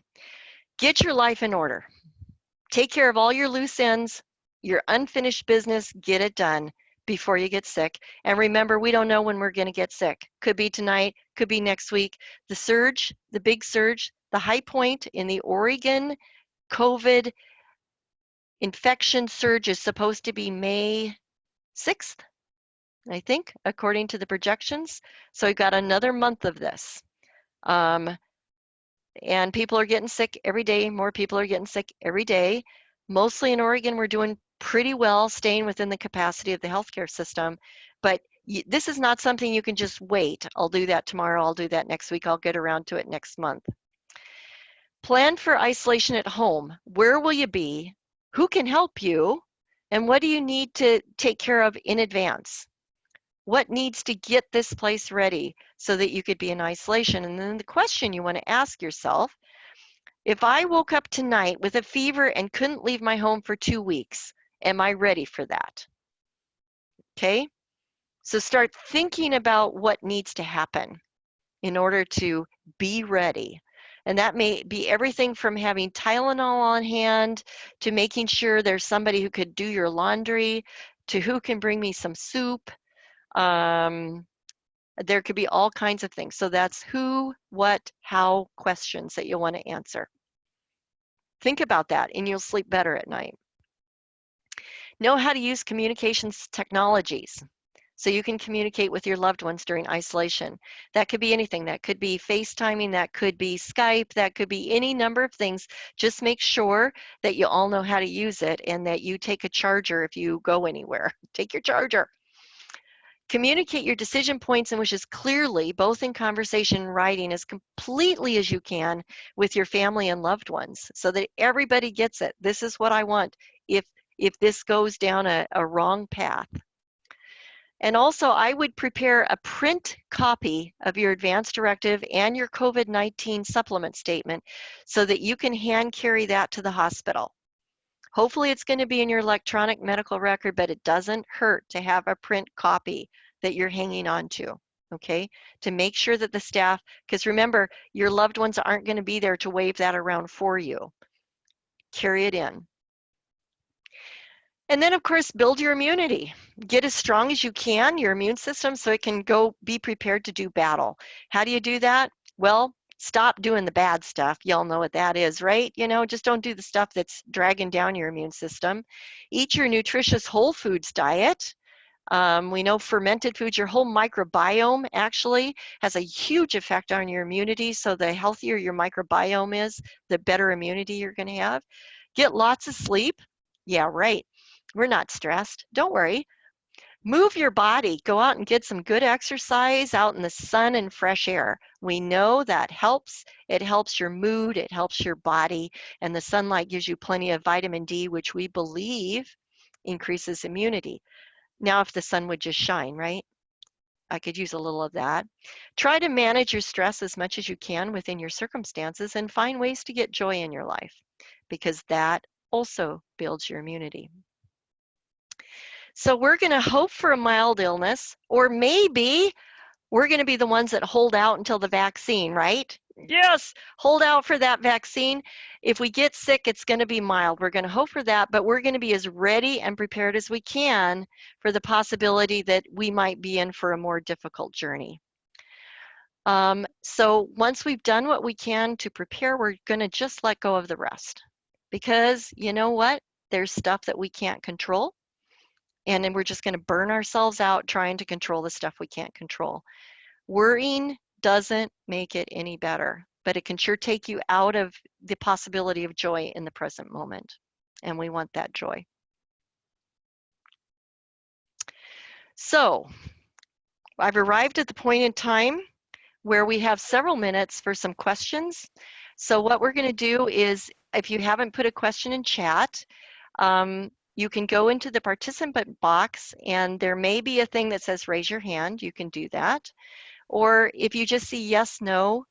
Get your life in order. Take care of all your loose ends, your unfinished business, get it done before you get sick. And remember, we don't know when we're going to get sick. Could be tonight, could be next week. The surge, the big surge, the high point in the Oregon COVID infection surge is supposed to be May 6th, I think, according to the projections. So we've got another month of this. And people are getting sick every day. More people are getting sick every day. Mostly in Oregon, we're doing pretty well staying within the capacity of the healthcare system. But this is not something you can just wait. I'll do that tomorrow. I'll do that next week. I'll get around to it next month. Plan for isolation at home. Where will you be? Who can help you? And what do you need to take care of in advance? What needs to get this place ready so that you could be in isolation? And then the question you want to ask yourself, if I woke up tonight with a fever and couldn't leave my home for 2 weeks, am I ready for that? Okay, so start thinking about what needs to happen in order to be ready. And that may be everything from having Tylenol on hand to making sure there's somebody who could do your laundry, to who can bring me some soup. There could be all kinds of things. So that's who, what, how questions that you'll want to answer. Think about that and you'll sleep better at night. Know how to use communications technologies so you can communicate with your loved ones during isolation. That could be anything. That could be FaceTiming, that could be Skype, that could be any number of things. Just make sure that you all know how to use it and that you take a charger if you go anywhere. Take your charger. Communicate your decision points and wishes clearly, both in conversation and writing, as completely as you can with your family and loved ones so that everybody gets it. This is what I want if this goes down a wrong path. And also, I would prepare a print copy of your Advance Directive and your COVID-19 supplement statement so that you can hand carry that to the hospital. Hopefully it's going to be in your electronic medical record, but it doesn't hurt to have a print copy that you're hanging on to, okay? To make sure that the staff, because remember, your loved ones aren't going to be there to wave that around for you. Carry it in. And then, of course, build your immunity. Get as strong as you can, your immune system, so it can go be prepared to do battle. How do you do that? Well, stop doing the bad stuff. Y'all know what that is, right? You know, just don't do the stuff that's dragging down your immune system. Eat your nutritious whole foods diet. We know fermented foods, your whole microbiome actually has a huge effect on your immunity. So the healthier your microbiome is, the better immunity you're going to have. Get lots of sleep. Yeah, right. We're not stressed. Don't worry. Move your body. Go out and get some good exercise out in the sun and fresh air. We know that helps. It helps your mood. It helps your body. And the sunlight gives you plenty of vitamin D, which we believe increases immunity. Now, if the sun would just shine, right? I could use a little of that. Try to manage your stress as much as you can within your circumstances and find ways to get joy in your life because that also builds your immunity. So we're going to hope for a mild illness, or maybe we're going to be the ones that hold out until the vaccine, right? Yes, hold out for that vaccine. If we get sick, it's going to be mild. We're going to hope for that, but we're going to be as ready and prepared as we can for the possibility that we might be in for a more difficult journey. So once we've done what we can to prepare, we're going to just let go of the rest. Because you know what? There's stuff that we can't control, and then we're just going to burn ourselves out trying to control the stuff we can't control. Worrying doesn't make it any better, but it can sure take you out of the possibility of joy in the present moment. And we want that joy. So I've arrived at the point in time where we have several minutes for some questions. So what we're going to do is, if you haven't put a question in chat, you can go into the participant box, and there may be a thing that says raise your hand. You can do that. Or if you just see yes, no,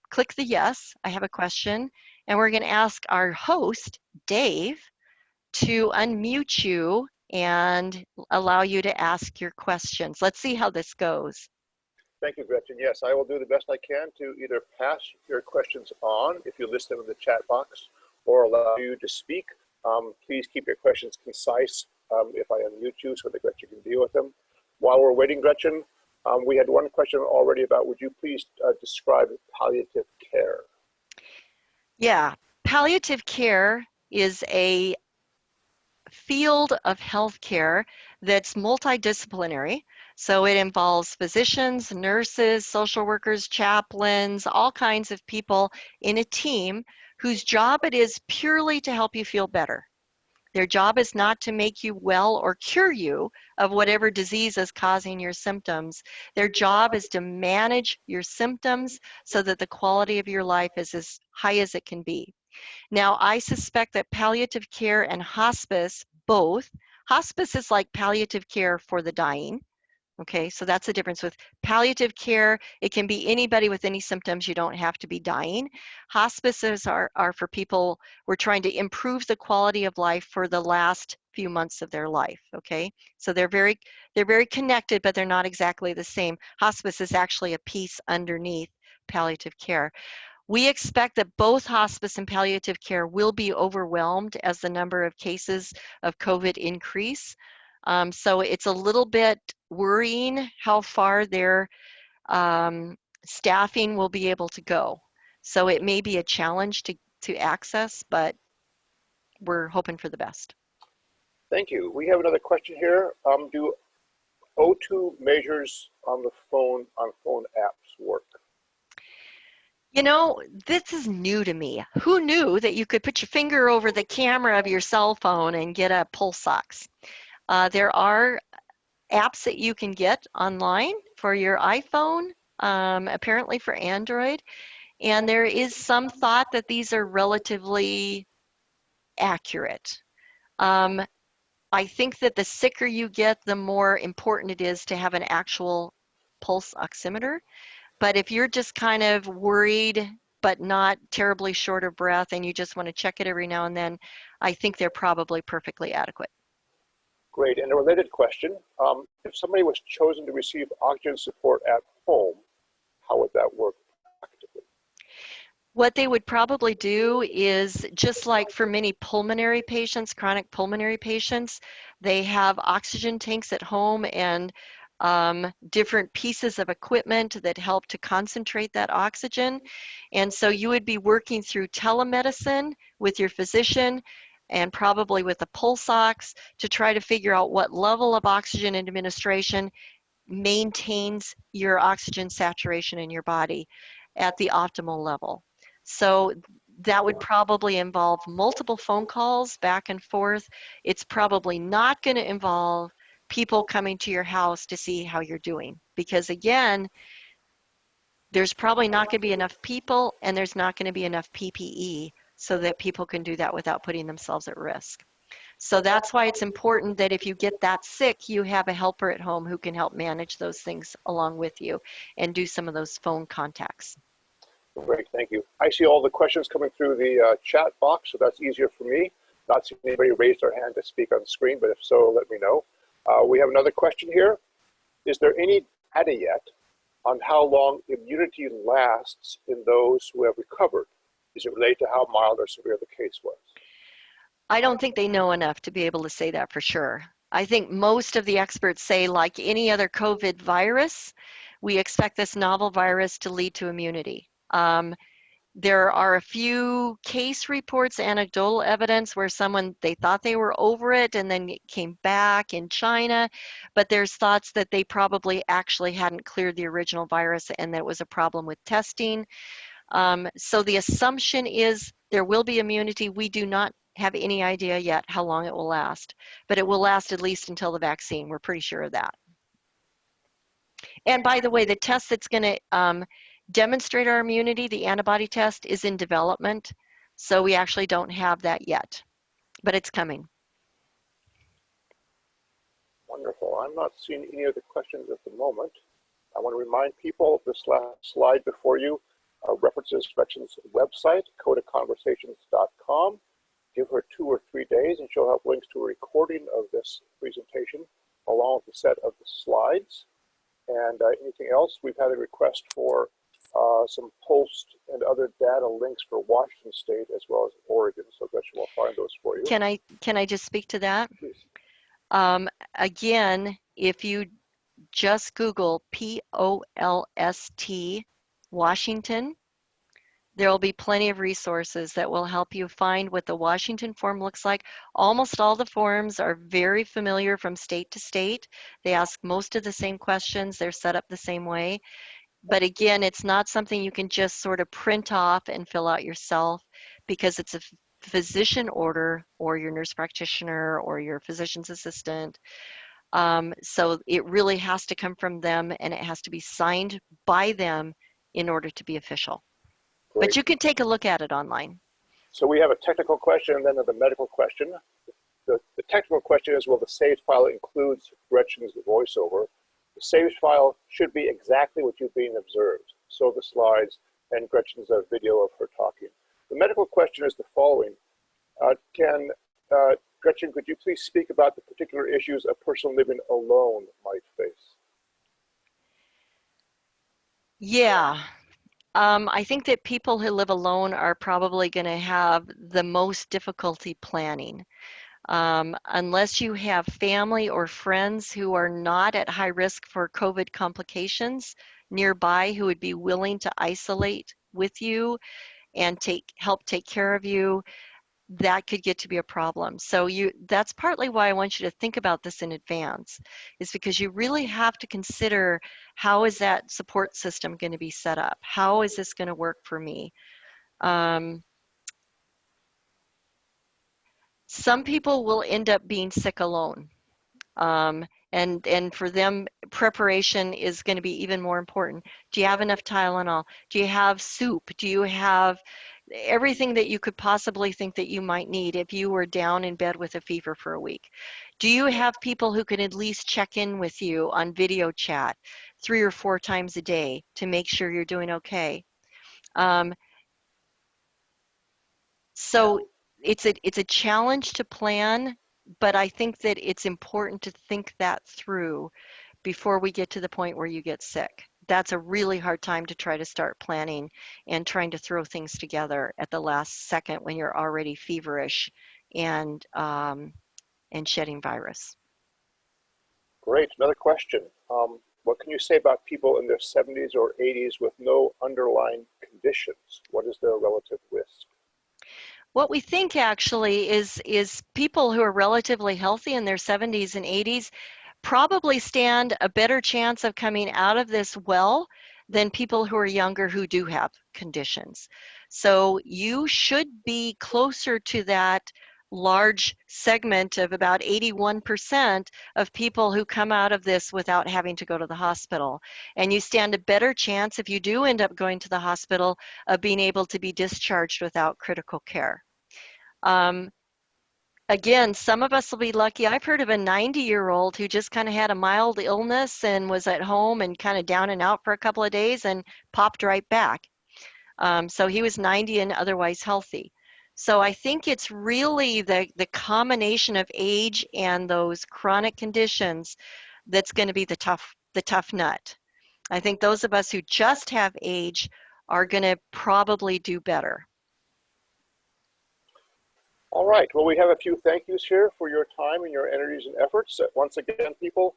click the yes, I have a question, and we're going to ask our host, Dave, to unmute you and allow you to ask your questions. Let's see how this goes. Thank you, Gretchen. Yes, I will do the best I can to either pass your questions on if you list them in the chat box, or allow you to speak. Please keep your questions concise if I unmute you so that Gretchen can deal with them. While we're waiting, Gretchen, we had one question already about, would you please describe palliative care? Yeah, palliative care is a field of healthcare that's multidisciplinary. So it involves physicians, nurses, social workers, chaplains, all kinds of people in a team whose job it is purely to help you feel better. Their job is not to make you well or cure you of whatever disease is causing your symptoms. Their job is to manage your symptoms so that the quality of your life is as high as it can be. Now, I suspect that palliative care and hospice, both, hospice is like palliative care for the dying. Okay, so that's the difference with palliative care. It can be anybody with any symptoms. You don't have to be dying. Hospices are for people, we're trying to improve the quality of life for the last few months of their life. Okay, so they're very connected, but they're not exactly the same. Hospice is actually a piece underneath palliative care. We expect that both hospice and palliative care will be overwhelmed as the number of cases of COVID increase. So it's a little bit worrying how far their staffing will be able to go. So it may be a challenge to access, but we're hoping for the best. Thank you. We have another question here. Do O2 measures on the phone, on phone apps work? You know, this is new to me. Who knew that you could put your finger over the camera of your cell phone and get a pulse ox? There are apps that you can get online for your iPhone, apparently for Android, and there is some thought that these are relatively accurate. I think that the sicker you get, the more important it is to have an actual pulse oximeter. But if you're just kind of worried but not terribly short of breath and you just want to check it every now and then, I think they're probably perfectly adequate. Great. And a related question, if somebody was chosen to receive oxygen support at home, how would that work practically? What they would probably do is, just like for many pulmonary patients, chronic pulmonary patients, they have oxygen tanks at home and different pieces of equipment that help to concentrate that oxygen. And so you would be working through telemedicine with your physician and probably with a pulse ox to try to figure out what level of oxygen administration maintains your oxygen saturation in your body at the optimal level. So that would probably involve multiple phone calls back and forth. It's probably not going to involve people coming to your house to see how you're doing, because again, there's probably not going to be enough people and there's not going to be enough PPE so that people can do that without putting themselves at risk. So that's why it's important that if you get that sick, you have a helper at home who can help manage those things along with you and do some of those phone contacts. Great, thank you. I see all the questions coming through the chat box, so that's easier for me. Not seeing anybody raise their hand to speak on screen, but if so, let me know. We have another question here. Is there any data yet on how long immunity lasts in those who have recovered? Is it related to how mild or severe the case was? I don't think they know enough to be able to say that for sure. I think most of the experts say, like any other COVID virus, we expect this novel virus to lead to immunity. There are a few case reports, anecdotal evidence where someone, they thought they were over it and then it came back in China, but there's thoughts that they probably actually hadn't cleared the original virus and that it was a problem with testing. So the assumption is there will be immunity. We do not have any idea yet how long it will last, but it will last at least until the vaccine. We're pretty sure of that. And by the way, the test that's going to demonstrate our immunity, the antibody test, is in development. So we actually don't have that yet, but it's coming. Wonderful. I'm not seeing any other questions at the moment. I want to remind people of this last slide before you references Gretchen's website, codaconversations.com. Give her 2 or 3 days and she'll have links to a recording of this presentation along with a set of the slides. And anything else, we've had a request for some post and other data links for Washington State as well as Oregon. So Gretchen will find those for you. Can I just speak to that? Please. Again, if you just Google POLST Washington, there will be plenty of resources that will help you find what the Washington form looks like. Almost all the forms are very familiar from state to state. They ask most of the same questions. They're set up the same way. But again, it's not something you can just sort of print off and fill out yourself because it's a physician order or your nurse practitioner or your physician's assistant. So it really has to come from them and it has to be signed by them in order to be official. Great. But you can take a look at it online. So we have a technical question and then the medical question. The technical question is, will the saved file include Gretchen's voiceover? The saved file should be exactly what you've been observed. So the slides and Gretchen's video of her talking. The medical question is the following. Gretchen, could you please speak about the particular issues a person living alone might face? Yeah. I think that people who live alone are probably going to have the most difficulty planning. Unless you have family or friends who are not at high risk for COVID complications nearby who would be willing to isolate with you and help take care of you, that could get to be a problem. So that's partly why I want you to think about this in advance, is because you really have to consider, how is that support system going to be set up? How is this going to work for me? Some people will end up being sick alone. And for them, preparation is going to be even more important. Do you have enough Tylenol? Do you have soup? Do you have everything that you could possibly think that you might need if you were down in bed with a fever for a week? Do you have people who can at least check in with you on video chat 3 or 4 times a day to make sure you're doing okay? So it's a challenge to plan, but I think that it's important to think that through before we get to the point where you get sick. That's a really hard time to try to start planning and trying to throw things together at the last second when you're already feverish and shedding virus. Great. Another question. What can you say about people in their 70s or 80s with no underlying conditions? What is their relative risk? What we think actually is people who are relatively healthy in their 70s and 80s probably stand a better chance of coming out of this well than people who are younger who do have conditions. So you should be closer to that large segment of about 81% of people who come out of this without having to go to the hospital. And you stand a better chance, if you do end up going to the hospital, of being able to be discharged without critical care. Again, some of us will be lucky. I've heard of a 90-year-old who just kind of had a mild illness and was at home and kind of down and out for a couple of days and popped right back. So he was 90 and otherwise healthy. So I think it's really the combination of age and those chronic conditions that's going to be the tough nut. I think those of us who just have age are going to probably do better. All right. Well, we have a few thank yous here for your time and your energies and efforts. Once again, people,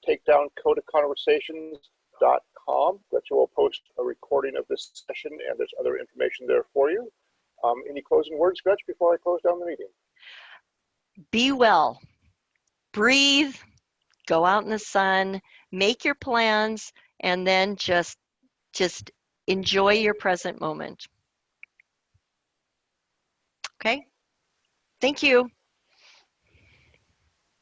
take down codeofconversations.com. Gretchen will post a recording of this session, and there's other information there for you. Any closing words, Gretchen, before I close down the meeting? Be well. Breathe. Go out in the sun. Make your plans, and then just enjoy your present moment. Okay? Thank you.